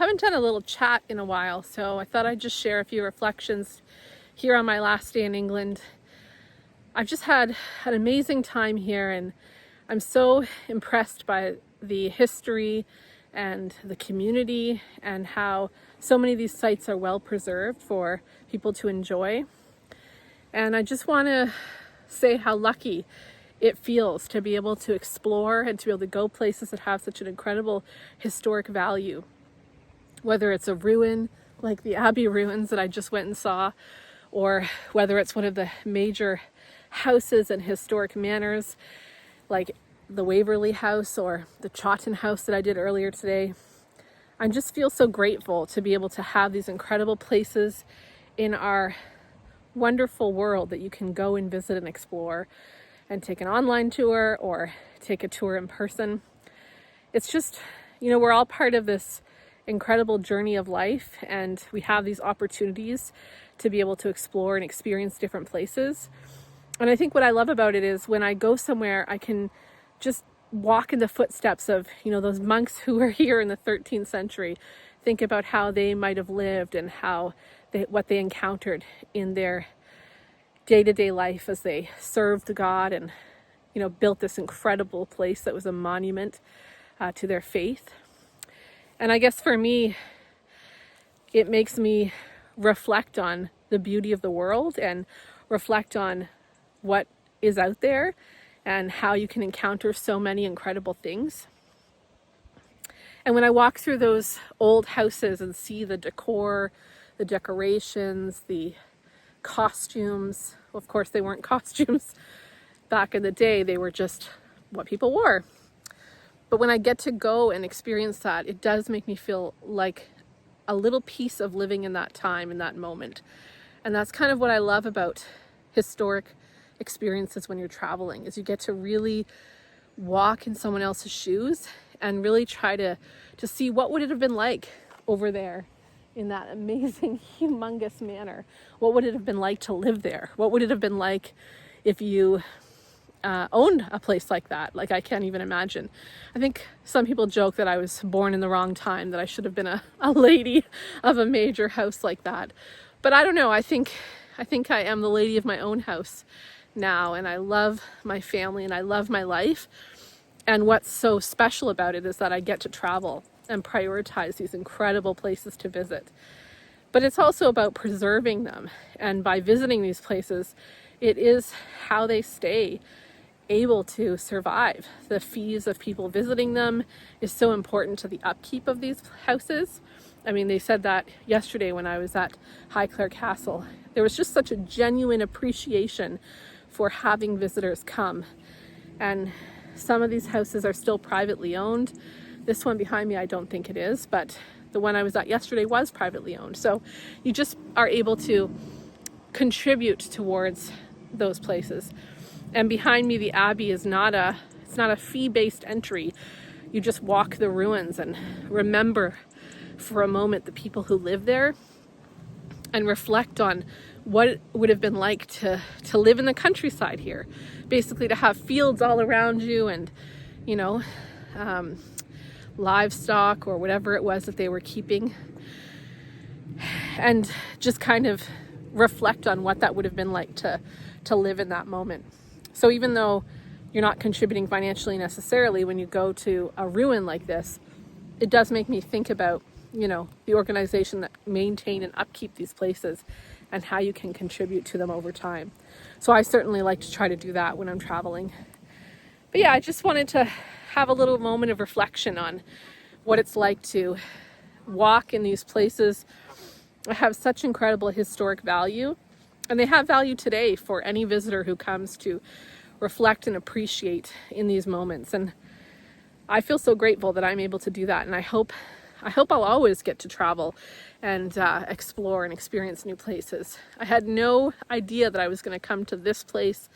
Haven't done a little chat in a while, so I thought I'd just share a few reflections here on my last day in England. I've just had an amazing time here, and I'm so impressed by the history and the community and how so many of these sites are well preserved for people to enjoy. And I just want to say how lucky it feels to be able to explore and to be able to go places that have such an incredible historic value. Whether it's a ruin like the Abbey ruins that I just went and saw, or whether it's one of the major houses and historic manors like the Waverley House or the Chawton House that I did earlier today. I just feel so grateful to be able to have these incredible places in our wonderful world that you can go and visit and explore and take an online tour or take a tour in person. It's just, we're all part of this incredible journey of life, and we have these opportunities to be able to explore and experience different places. And I think what I love about it is when I go somewhere, I can just walk in the footsteps of, those monks who were here in the 13th century. Think about how they might have lived and what they encountered in their day-to-day life as they served God and, built this incredible place that was a monument to their faith. And I guess for me, it makes me reflect on the beauty of the world and reflect on what is out there and how you can encounter so many incredible things. And when I walk through those old houses and see the decor, the decorations, the costumes, well, of course they weren't costumes back in the day, they were just what people wore. But when I get to go and experience that, it does make me feel like a little piece of living in that time, in that moment. And that's kind of what I love about historic experiences when you're traveling, is you get to really walk in someone else's shoes and really try to see what would it have been like over there in that amazing, humongous manor. What would it have been like to live there? What would it have been like if you owned a place like that? Like, I can't even imagine. I think some people joke that I was born in the wrong time, that I should have been a lady of a major house like that. But I don't know. I think I am the lady of my own house now, and I love my family and I love my life. And what's so special about it is that I get to travel and prioritize these incredible places to visit. But it's also about preserving them. And by visiting these places, it is how they stay able to survive. The fees of people visiting them is so important to the upkeep of these houses. I mean, they said that yesterday when I was at Highclere Castle. There was just such a genuine appreciation for having visitors come. And some of these houses are still privately owned. This one behind me, I don't think it is, but the one I was at yesterday was privately owned. So you just are able to contribute towards those places. And behind me, the Abbey is not a fee-based entry. You just walk the ruins and remember for a moment the people who live there and reflect on what it would have been like to live in the countryside here. Basically to have fields all around you and, livestock or whatever it was that they were keeping. And just kind of reflect on what that would have been like to live in that moment. So even though you're not contributing financially necessarily when you go to a ruin like this, it does make me think about, the organization that maintain and upkeep these places and how you can contribute to them over time. So I certainly like to try to do that when I'm traveling. But yeah, I just wanted to have a little moment of reflection on what it's like to walk in these places that have such incredible historic value. And they have value today for any visitor who comes to reflect and appreciate in these moments. And I feel so grateful that I'm able to do that. And I hope I'll always get to travel and explore and experience new places. I had no idea that I was going to come to this place,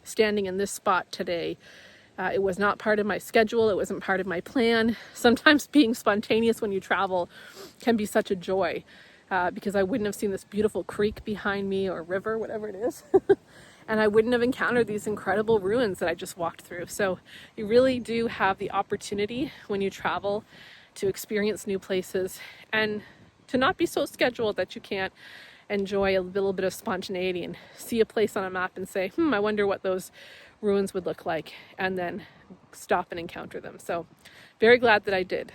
standing in this spot today. It was not part of my schedule. It wasn't part of my plan. Sometimes being spontaneous when you travel can be such a joy. Because I wouldn't have seen this beautiful creek behind me or river, whatever it is. And I wouldn't have encountered these incredible ruins that I just walked through. So you really do have the opportunity when you travel to experience new places, and to not be so scheduled that you can't enjoy a little bit of spontaneity and see a place on a map and say, I wonder what those ruins would look like, and then stop and encounter them. So very glad that I did.